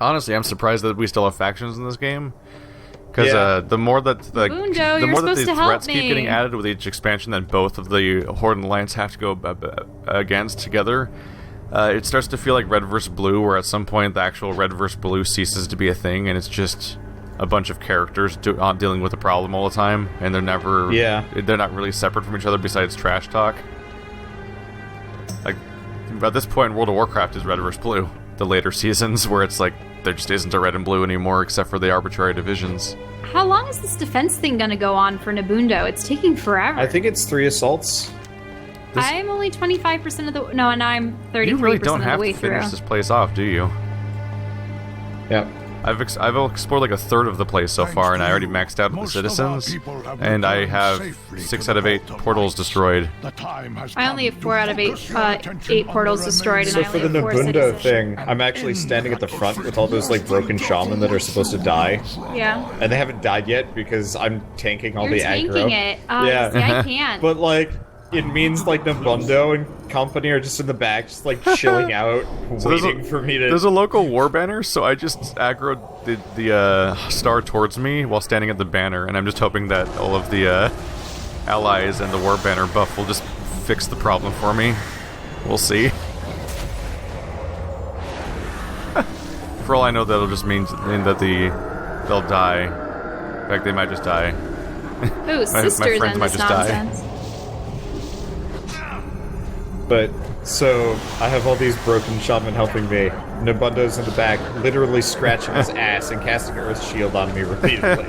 Honestly, I'm surprised that we still have factions in this game. Because the more that Mundo, the more that supposed the to help threats keep getting added with each expansion that both of the Horde and Alliance have to go against together, it starts to feel like red versus blue, where at some point the actual red versus blue ceases to be a thing, and it's just a bunch of characters dealing with a problem all the time, and they're not really separate from each other besides trash talk. Like at this point, World of Warcraft is red versus blue. The later seasons, where it's like there just isn't a red and blue anymore, except for the arbitrary divisions. How long is this defense thing gonna go on for Nabundo? It's taking forever. I think it's 3 assaults. I'm only 25% of the... No, and I'm 33% of the way through. You really don't have to finish this place off, do you? Yep. I've explored like a third of the place so far, and I already maxed out the citizens, and I have 6 out of 8 portals destroyed. I only have 4 out of 8 portals destroyed, and So I for only the have 4 Nabundo citizens. thing, I'm actually standing at the front with all those like broken shaman that are supposed to die. Yeah. And they haven't died yet because I'm tanking all the aggro. You're tanking it. Oh, Yeah. see, I can't. But like, it means like Nabundo and company are just in the back, just like chilling out, waiting for me to... There's a local war banner, so I just aggroed the star towards me while standing at the banner, and I'm just hoping that all of the allies and the war banner buff will just fix the problem for me. We'll see. For all I know, that'll just mean that they'll die. In fact, they might just die. Ooh, sisters friends and might this just die. nonsense. But, so, I have all these broken shaman helping me. Nabundo's in the back, literally scratching his ass and casting Earth Shield on me repeatedly.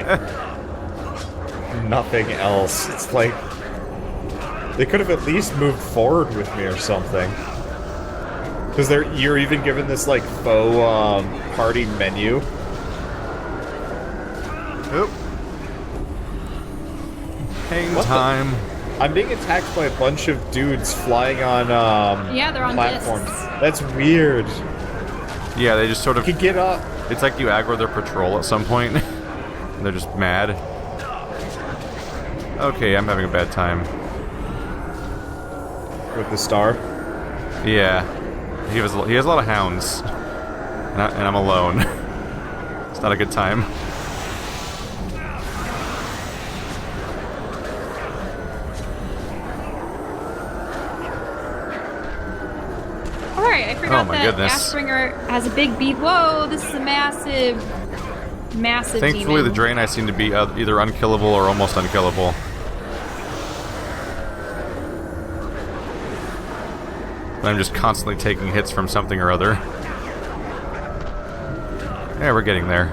Nothing else. It's like... They could have at least moved forward with me or something. Because you're even given this, like, faux, party menu. Oop. Hang time. I'm being attacked by a bunch of dudes flying on, Yeah, they're on platforms. discs. That's weird. Yeah, they just sort of... You can get up. It's like you aggro their patrol at some point. And they're just mad. Okay, I'm having a bad time. With the star? Yeah. He has a lot of hounds. And I'm alone. It's not a good time. Alright, I forgot my that goodness. Ashbringer has a big beat. Whoa, this is a massive Thankfully, demon. the Draenei seem to be either unkillable or almost unkillable. I'm just constantly taking hits from something or other. Yeah, we're getting there.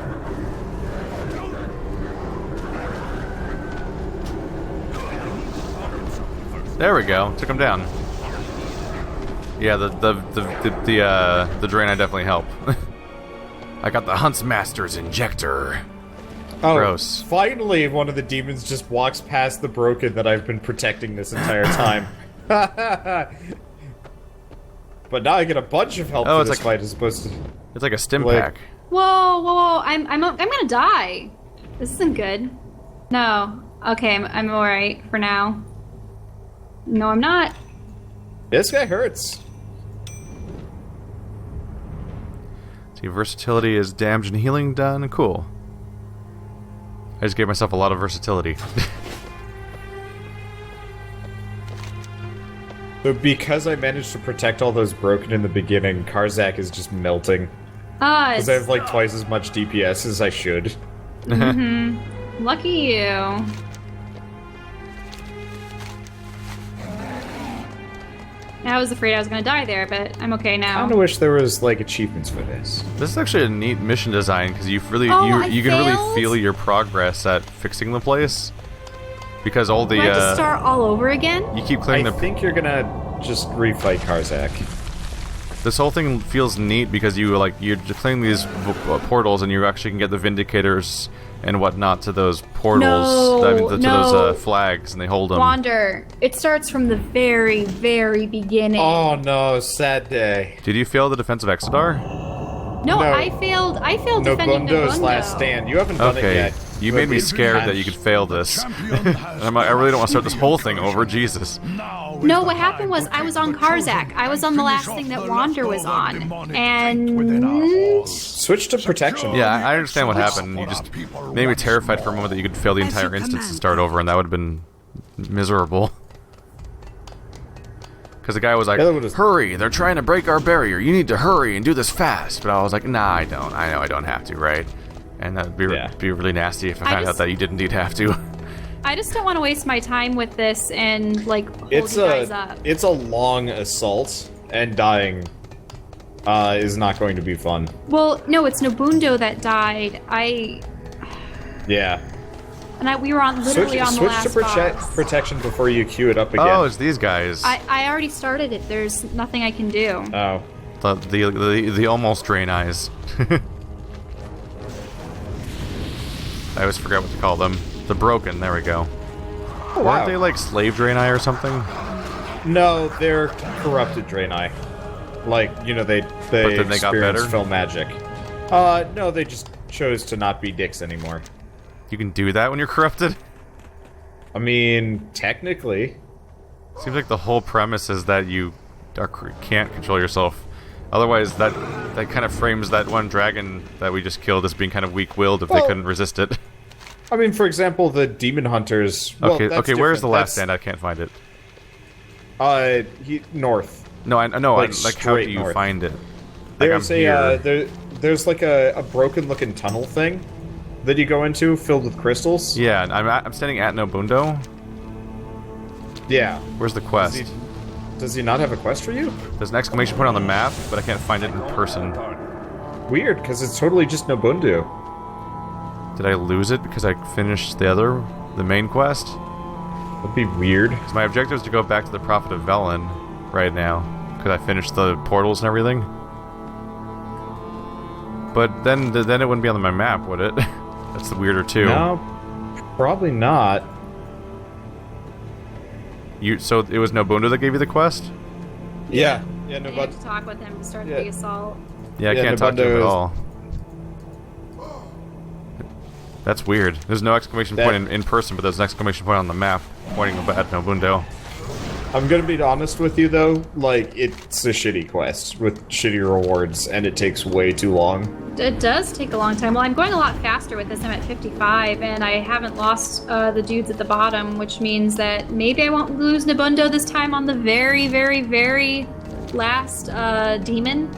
There we go. Took him down. Yeah, the Draenei definitely help. I got the Huntsmaster's Injector. Oh, Gross. finally one of the demons just walks past the broken that I've been protecting this entire time. But now I get a bunch of help for this fight as opposed to... It's like a stim Like- pack. Whoa, I'm gonna die. This isn't good. No. Okay, I'm alright for now. No, I'm not. This guy hurts. See, versatility is damage and healing done. Cool. I just gave myself a lot of versatility. So because I managed to protect all those broken in the beginning, Karzak is just melting. Because I have like twice as much DPS as I should. Lucky you. I was afraid I was gonna die there, but I'm okay I now. kinda wish there was like achievements for this. This is actually a neat mission design because you really I you can really failed? feel your progress at fixing the place. Because all the Do I have to start all over again? you keep clearing I the think you're gonna just refight Karzak. This whole thing feels neat because you're just playing these portals and you actually can get the Vindicators and whatnot to those portals, to those flags, and they hold them. Wander. It starts from the very, very beginning. Oh no, sad day. Did you fail the defense of Exodar? No, No. I failed defending Nobundo's Nabundo. last stand. You haven't done it Okay, yet. you But made me it's scared patched. that you could fail this. I really don't want to start this whole thing over, Jesus. Now No, what happened was I was on Karzak. I was on the last thing that Wander was on. And... Switch to protection. Yeah, I understand what happened. You just made me terrified for a moment that you could fail the entire instance and start over, and that would have been miserable. Because the guy was like, hurry, they're trying to break our barrier. You need to hurry and do this fast. But I was like, nah, I don't. I know I don't have to, right? And that would be really nasty if I found out that you did indeed have to. I just don't want to waste my time with this and, like, hold you guys up. It's a long assault, and dying is not going to be fun. Well, no, it's Nobundo that died. Yeah. And we were literally on the last Switch to protection before you queue it up again. Oh, it's these guys. I already started it. There's nothing I can do. Oh. The almost drain eyes. I always forget what to call them. The broken, there we go. Oh, wow. Weren't they like slave Draenei or something? No, they're corrupted Draenei. Like, you know, they experience fell magic. No, they just chose to not be dicks anymore. You can do that when you're corrupted? I mean, technically. Seems like the whole premise is that you can't control yourself. Otherwise, that kind of frames that one dragon that we just killed as being kind of weak-willed if they couldn't resist it. I mean, for example, the demon hunters... Okay, where's the last stand? I can't find it. North. No, I know. Like how do you north. find it? Like, there's like a broken-looking tunnel thing that you go into, filled with crystals. Yeah, I'm standing at Nobundo. Yeah. Where's the quest? Does he not have a quest for you? There's an exclamation point on the map, but I can't find it in person. Weird, because it's totally just Nobundo. Did I lose it because I finished the main quest? That'd be weird. Because my objective is to go back to the Prophet of Velen right now, because I finished the portals and everything. But then it wouldn't be on my map, would it? That's the weirder too. No, probably not. So it was Nobundo that gave you the quest? Yeah. Yeah, I had to talk with him to start the assault. Yeah, I can't talk to him at all. That's weird. There's no exclamation point in person, but there's an exclamation point on the map pointing at Nobundo. I'm gonna be honest with you though, like, it's a shitty quest with shitty rewards, and it takes way too long. It does take a long time. Well, I'm going a lot faster with this. I'm at 55, and I haven't lost the dudes at the bottom, which means that maybe I won't lose Nobundo this time on the very, very, very last demon.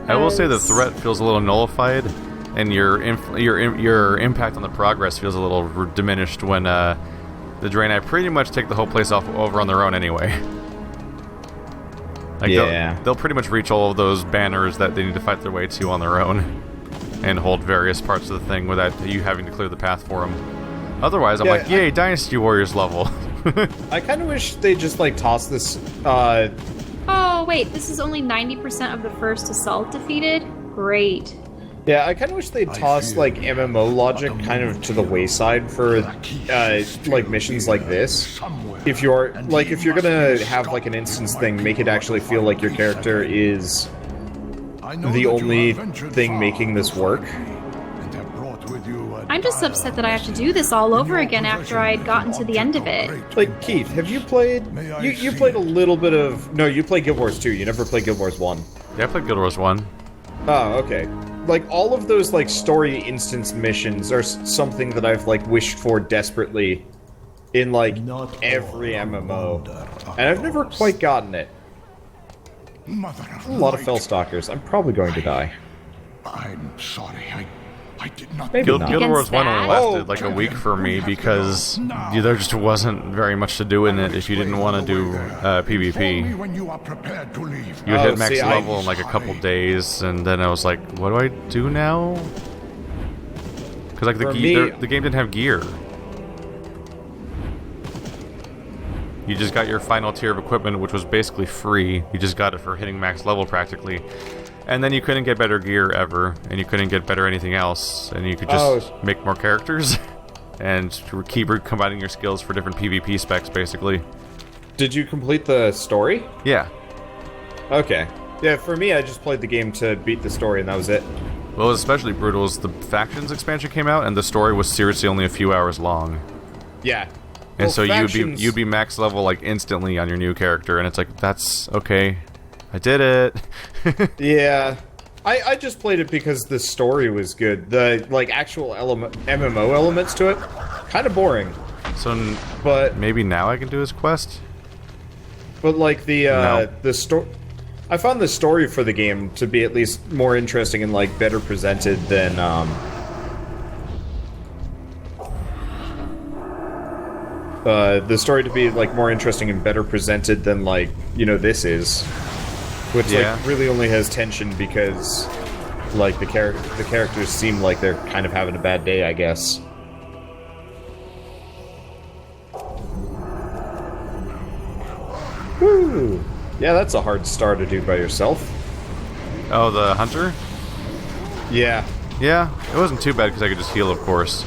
I will say the threat feels a little nullified, and your impact on the progress feels a little diminished when the Draenei pretty much take the whole place over on their own anyway. Like they'll pretty much reach all of those banners that they need to fight their way to on their own, and hold various parts of the thing without you having to clear the path for them. Otherwise, I'm like, yay, Dynasty Warriors level. I kind of wish they just like toss this. Oh wait, this is only 90% of the first assault defeated. Great. Yeah, I kind of wish they'd toss, like, MMO logic kind of to the wayside for, like, missions like this. If you're gonna have, like, an instance thing, make it actually feel like your character is the only thing making this work. I'm just upset that I have to do this all over again after I'd gotten to the end of it. Like, Keith, have you played... You played a little bit of... No, you played Guild Wars 2, you never played Guild Wars 1. Yeah, I played Guild Wars 1. Oh, okay. Like, all of those, like, story instance missions are something that I've, like, wished for desperately in, like, every MMO. And I've never quite gotten it. A lot of Fellstalkers. I'm probably going to die. I'm sorry, I did not... Guild Wars 1 only lasted like a week for me because there just wasn't very much to do in it if you didn't want to do PvP. You would hit max level in like a couple days, and then I was like, what do I do now? Because like the game didn't have gear. You just got your final tier of equipment, which was basically free. You just got it for hitting max level practically. And then you couldn't get better gear ever, and you couldn't get better anything else, and you could just make more characters, and keep combining your skills for different PvP specs, basically. Did you complete the story? Yeah. Okay. Yeah, for me, I just played the game to beat the story, and that was it. What was especially brutal is the Factions expansion came out, and the story was seriously only a few hours long. Yeah. And Well, so factions- you'd be max level like instantly on your new character, and it's like, that's okay. I did it. Yeah. I just played it because the story was good. The like actual MMO elements to it, kind of boring. So But maybe now I can do his quest? like the No. the story, I found the story for the game to be at least more interesting and like better presented than the story to be like more interesting and better presented than like, you know, this is, which Yeah. like really only has tension because like the characters seem like they're kind of having a bad day, I guess. Woo! Yeah, that's a hard star to do by yourself. Oh, the hunter? Yeah. Yeah, it wasn't too bad because I could just heal, of course.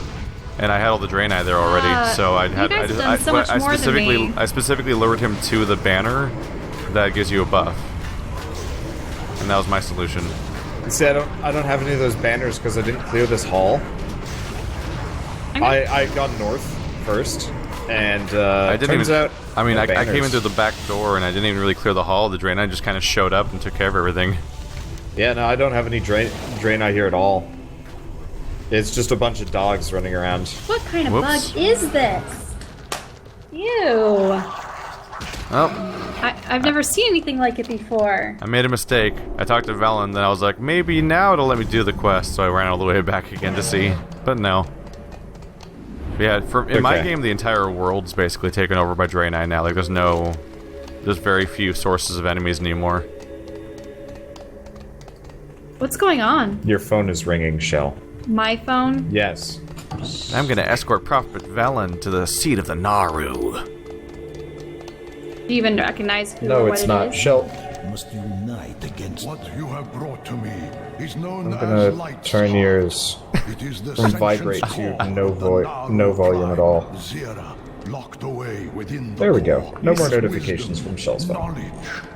And I had all the Draenei there already, so I'd you have. guys I have done so much more than specifically, me. I specifically lured him to the banner that gives you a buff, and that was my solution. See, I don't have any of those banners because I didn't clear this hall. Okay. I got north first, and I didn't turns even. out. I mean, no I came in banners. through the back door, and I didn't even really clear the hall. The Draenei just kind of showed up and took care of everything. Yeah, no, I don't have any Draenei here at all. It's just a bunch of dogs running around. What kind of Whoops. bug is this? Ew. Oh, I've never seen anything like it before. I made a mistake. I talked to Velen, then I was like, maybe now it'll let me do the quest. So I ran all the way back again to see, but no. Yeah, in my Okay. game, the entire world's basically taken over by Draenei now. Like, there's very few sources of enemies anymore. What's going on? Your phone is ringing, Shell. My phone? Yes. I'm gonna escort Prophet Velen to the seat of the Naru. Do you even recognize who No, or it's what not. it is? Shell, Must unite against Oh, what you have brought to me is known I'm gonna as light turn star. yours It is the from sanctioned vibrate to core no of the no volume at all. Zera, locked away within the There we go. core No more is notifications wisdom, from Shell's phone. knowledge.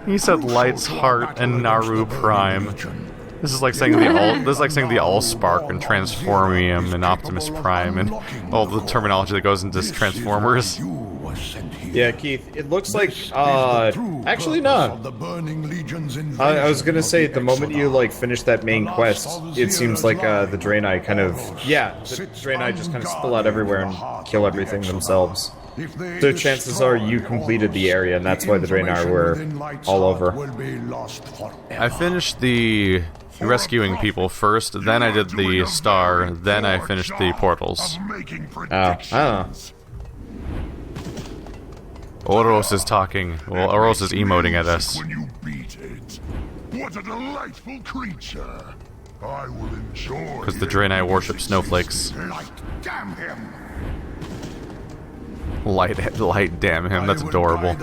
He said Crucial Light's to our Heart battle and against Naru the Burning Prime. Legion. This is like saying this is like saying the Allspark and Transformium and Optimus Prime and all the terminology that goes into Transformers. You were sent here. Yeah, Keith, it looks like, This is the true actually purpose not. of the Burning Legion's I was gonna invasion say, of the moment you, Exodar. like, finish that main quest, it seems like, the Draenei kind of... Yeah, the Draenei just kind of spill out everywhere and kill everything themselves. So chances are you completed the area, and that's why the Draenei were all over. I finished the rescuing people first, then I did the star, then I finished the portals. Oh, I don't know. Oros is talking. Well, Oros is emoting at us. When you beat it. What a delightful creature. I will enjoy. Because the Draenei worship snowflakes. Light, damn him. Light, damn him, that's adorable.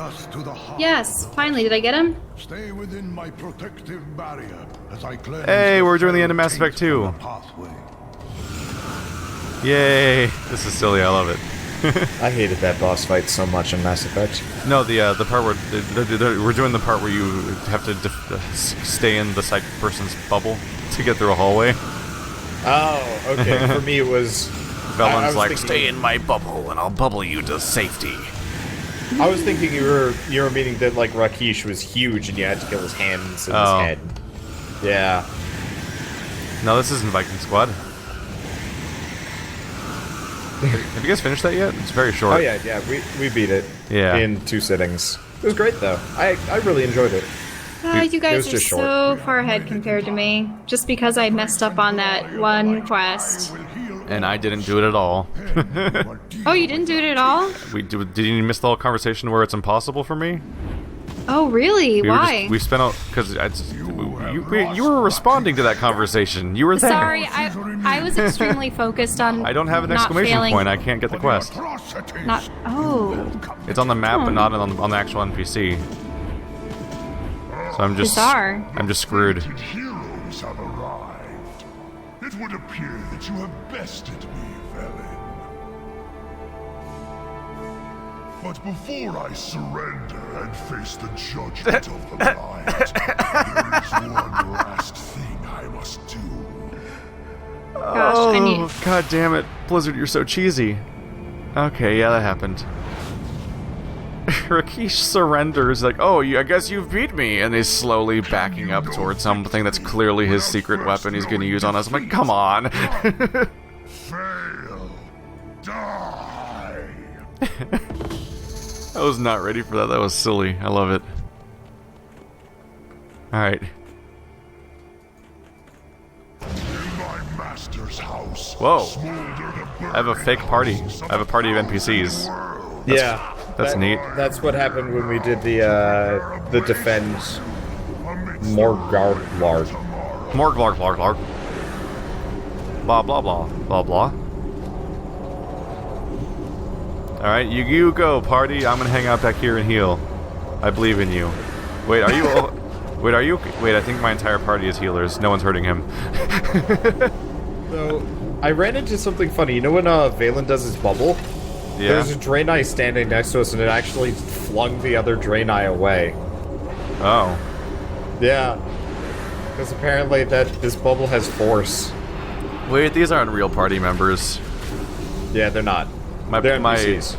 Yes, finally. Did I get him? Stay within my protective barrier as I cleanse Hey, the we're doing the end of feral Mass Effect taint 2. from the pathway. Yay! This is silly, I love it. I hated that boss fight so much in Mass Effect. No, the part where we're doing the part where you have to stay in the psychic person's bubble to get through a hallway. Oh, okay. For me, it was... I Velen's was like, thinking- stay in my bubble and I'll bubble you to safety. I was thinking you were meaning that, like, Rakesh was huge and you had to kill his hands and Oh. his head. Yeah. No, this isn't Viking Squad. Have you guys finished that yet? It's very short. Oh, yeah, we beat it. Yeah. In 2 sittings. It was great, though. I really enjoyed it. You guys was are just short. so far ahead compared to me. Just because I messed up on that one quest. And I didn't do it at all. Oh, you didn't do it at all? Did you miss the whole conversation where it's impossible for me? Oh, really? Why? We spent all because you were responding to that conversation. You were there. Sorry, I was extremely focused on. I don't have an not exclamation failing. point. I can't get the quest. Not. Oh. It's on the map, but not on the actual NPC. So I'm just Bizarre. I'm just screwed. Heroes have arrived. It would appear that you have bested me, Velen. But before I surrender and face the judgment of the light, there is one last thing I must do. Gosh, I need. God damn it, Blizzard, you're so cheesy. Okay, yeah, that happened. Rakesh surrenders, like, oh, I guess you've beat me, and he's slowly backing up towards something that's clearly his secret weapon he's going to use on us. I'm like, come on. Fail. Die. I was not ready for that. That was silly. I love it. Alright. In my master's house. Whoa. smolder the I have a fake party. I have a party of NPCs. Yeah. That's neat. That's what happened when we did the defend Morgard. Morglarg. Blah, blah, blah. Blah, blah. Alright, you go, party. I'm gonna hang out back here and heal. I believe in you. Wait, are you all... Wait, are you... Wait, I think my entire party is healers. No one's hurting him. So, I ran into something funny. You know when Velen does his bubble? Yeah. There's a Draenei standing next to us, and it actually flung the other Draenei away. Oh. Yeah. Because apparently this bubble has force. Wait, these aren't real party members. Yeah, they're not. They're NPCs.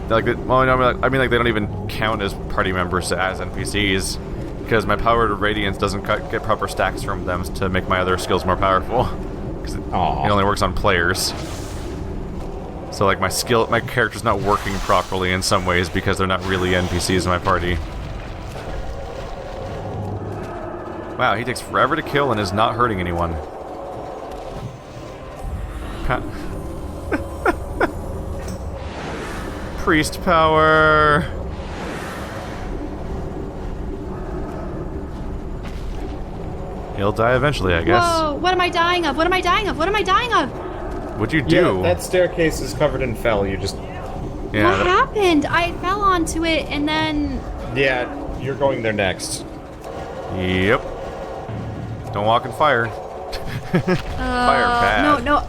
Like, well, no, I mean, like, they don't even count as party members as NPCs. Because my power to Radiance doesn't get proper stacks from them to make my other skills more powerful. Because it only works on players. So, like, my character's not working properly in some ways because they're not really NPCs in my party. Wow, he takes forever to kill and is not hurting anyone. Priest power! He'll die eventually, I guess. Whoa, what am I dying of? What am I dying of? What am I dying of? What'd you do? Yeah, that staircase is covered in fel. You just... Yeah, What happened? I fell onto it and then... Yeah, you're going there next. Yep. Don't walk in fire. Fire bad. No.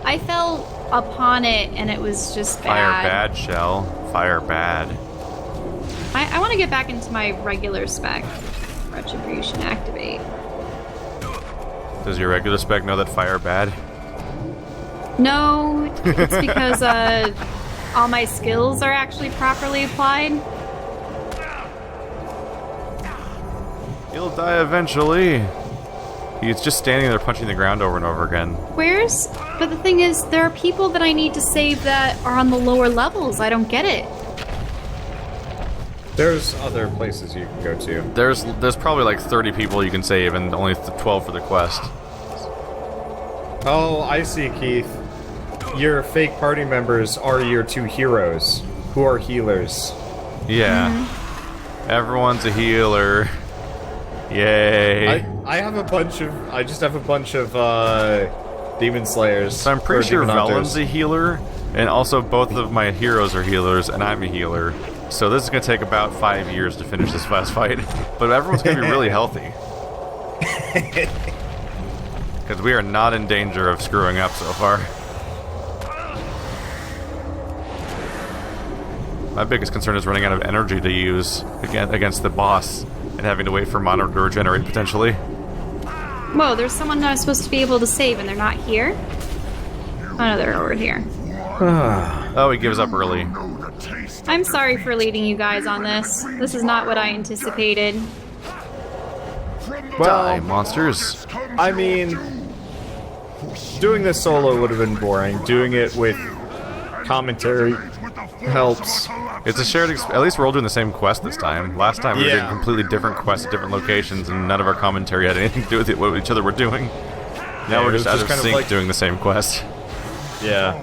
I fell upon it and it was just bad. Fire bad, Shell. Fire bad. I want to get back into my regular spec. Retribution activate. Does your regular spec know that fire bad? No, it's because all my skills are actually properly applied. He'll die eventually. He's just standing there punching the ground over and over again. But the thing is, there are people that I need to save that are on the lower levels. I don't get it. There's other places you can go to. There's probably like 30 people you can save and only 12 for the quest. Oh, I see, Keith. Your fake party members are your two heroes, who are healers. Yeah. Everyone's a healer. Yay. I just have a bunch of demon slayers. So I'm pretty or sure demon Velen's hunters. a healer, and also both of my heroes are healers, and I'm a healer. So this is going to take about 5 years to finish this last fight. But everyone's going to be really healthy. Because we are not in danger of screwing up so far. My biggest concern is running out of energy to use against the boss and having to wait for mana to regenerate potentially. Whoa, there's someone that I'm supposed to be able to save and they're not here? Oh no, they're over here. Oh, he gives up early. I'm sorry for leading you guys on this. This is not what I anticipated. Die, monsters. I mean, doing this solo would have been boring. Doing it with commentary helps. It's a shared at least we're all doing the same quest this time. Last time we were doing completely different quests at different locations and none of our commentary had anything to do with what each other were doing. Now we're just out of kind of sync like- doing the same quest. Yeah.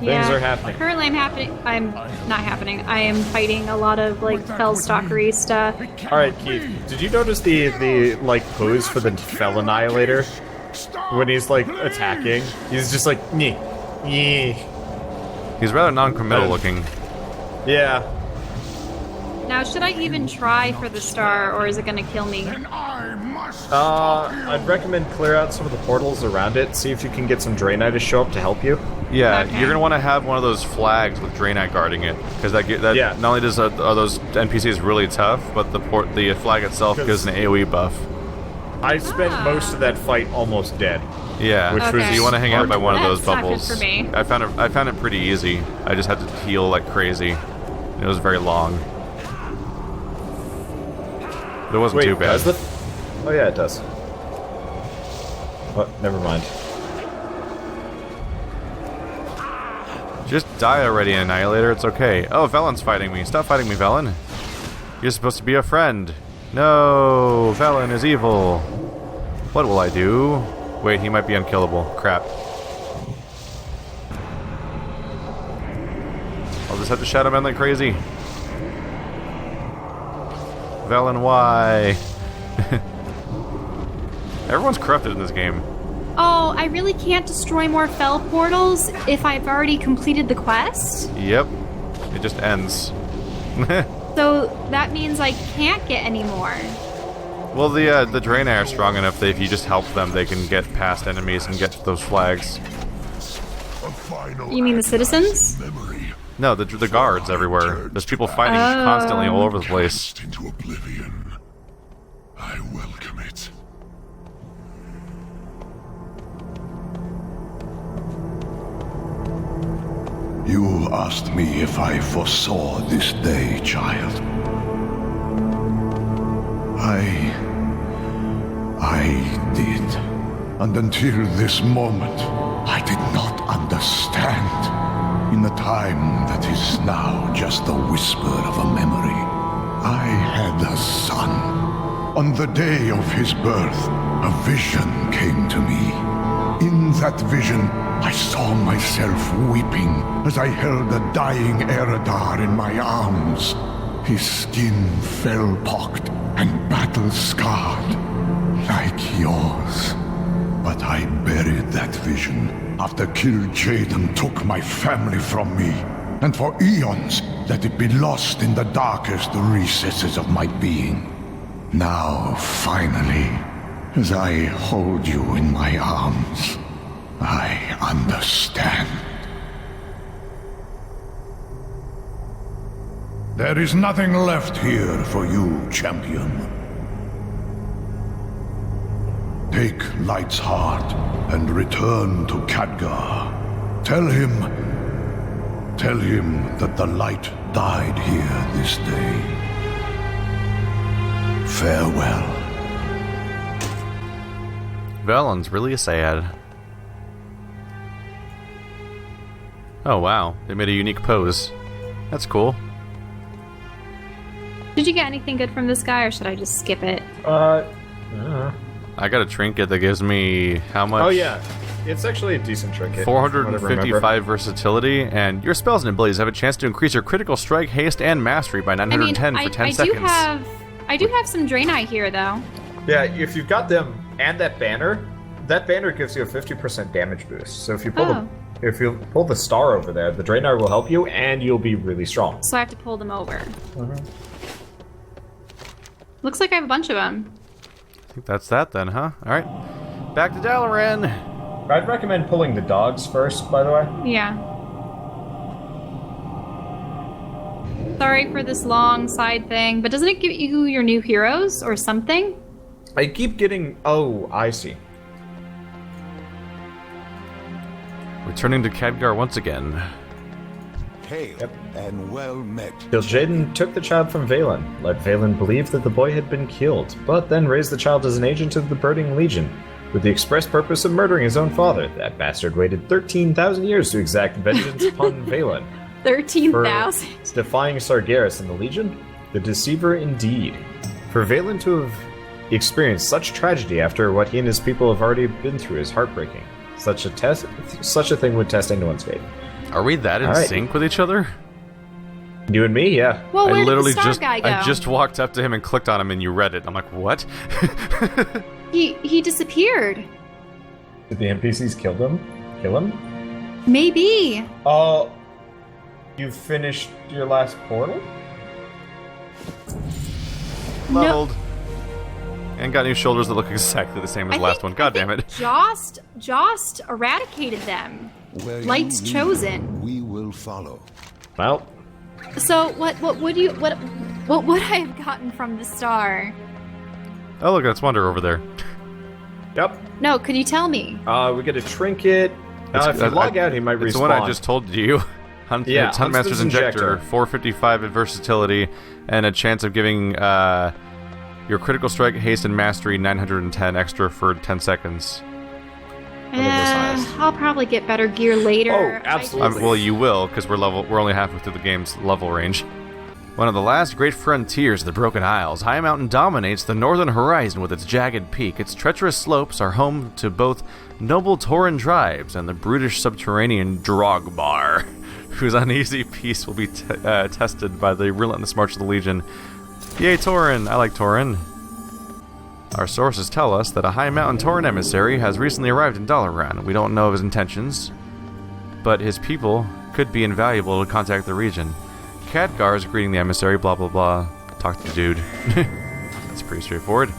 Things are happening. Currently I'm not happening. I am fighting a lot of like Fellstalkery stuff. Alright, Keith, did you notice the like pose for the Fel Annihilator? When he's like attacking? He's just like nyeh. He's rather non-committal looking. Yeah. Now, should I even try for the star, or is it going to kill me? I'd recommend clear out some of the portals around it, see if you can get some Draenei to show up to help you. Yeah, Okay. you're gonna want to have one of those flags with Draenei guarding it, because that Yeah. not only does are those NPCs really tough, but the flag itself gives an AOE buff. I spent most of that fight almost dead. Yeah, Which Okay. was so you want to hang out by one of those That's not good bubbles. for me. I found it pretty easy. I just had to heal like crazy. It was very long. But it wasn't too bad. Does it? Oh yeah, it does. Oh, never mind. Just die already, Annihilator. It's okay. Oh, Velen's fighting me. Stop fighting me, Velen. You're supposed to be a friend. No, Velen is evil. What will I do? Wait, he might be unkillable. Crap. I'll just have to shadow man like crazy. Velen, why? Everyone's corrupted in this game. Oh, I really can't destroy more fell portals if I've already completed the quest? Yep. It just ends. So that means I can't get any more. Well, the Draenei are strong enough that if you just help them, they can get past enemies and get to those flags. You mean the citizens? No, the guards everywhere. There's people fighting constantly all over the place. Into oblivion. I welcome it. You asked me if I foresaw this day, child. I did. And until this moment, I did not understand. In a time that is now just a whisper of a memory, I had a son. On the day of his birth, a vision came to me. In that vision, I saw myself weeping as I held a dying Exodar in my arms. His skin fell-pocked and battle-scarred, like yours. But I buried that vision after Kill Jaden took my family from me, and for eons let it be lost in the darkest recesses of my being. Now, finally, as I hold you in my arms, I understand. There is nothing left here for you, champion. Take Light's heart and return to Khadgar. Tell him that the Light died here this day. Farewell. Velen's really sad. Oh wow, they made a unique pose. That's cool. Did you get anything good from this guy, or should I just skip it? I got a trinket that gives me how much? Oh yeah, it's actually a decent trinket. 455 versatility, and your spells and abilities have a chance to increase your critical strike, haste, and mastery by 910 for 10 seconds. I do have some Draenei here, though. Yeah, if you've got them and that banner gives you a 50% damage boost. So if you pull the star over there, the Draenei will help you, and you'll be really strong. So I have to pull them over. Looks like I have a bunch of them. I think that's that then, huh? Alright. Back to Dalaran! I'd recommend pulling the dogs first, by the way. Yeah. Sorry for this long side thing, but doesn't it give you your new heroes or something? I keep getting... Oh, I see. Returning to Khadgar once again. Hail and well met. Till Jaden took the child from Velen, let Velen believe that the boy had been killed, but then raised the child as an agent of the Burning Legion, with the express purpose of murdering his own father. That bastard waited 13,000 years to exact vengeance upon Velen. 13,000? Defying Sargeras and the Legion? The deceiver indeed. For Velen to have experienced such tragedy after what he and his people have already been through is heartbreaking. Such a thing would test anyone's faith. Are we that in sync with each other? You and me, yeah. Well, where did the star guy go? I just walked up to him and clicked on him and you read it. I'm like, what? He disappeared. Did the NPCs kill him? Maybe. You finished your last portal? Leveled. And got new shoulders that look exactly the same as the last one. God damn it. Jost eradicated them. Light's chosen. We will follow. Well. So what would I have gotten from the star? Oh look, that's Wonder over there. Yep. No, could you tell me? We get a trinket. If you log out, he might respawn. It's the one I just told you. Huntmaster's Injector, 455 in versatility, and a chance of giving Your critical strike, haste, and mastery 910 extra for 10 seconds. I'll probably get better gear later. Oh, absolutely. Well, you will, because we're only halfway through the game's level range. One of the last great frontiers of the Broken Isles, High Mountain dominates the northern horizon with its jagged peak. Its treacherous slopes are home to both noble Tauren tribes and the brutish subterranean Drogbar, whose uneasy peace will be tested by the relentless march of the Legion. Yay, Tauren! I like Tauren. Our sources tell us that a High Mountain Tauren emissary has recently arrived in Dalaran. We don't know of his intentions, but his people could be invaluable to contact the region. Khadgar is greeting the emissary, blah blah blah. Talk to the dude. That's pretty straightforward.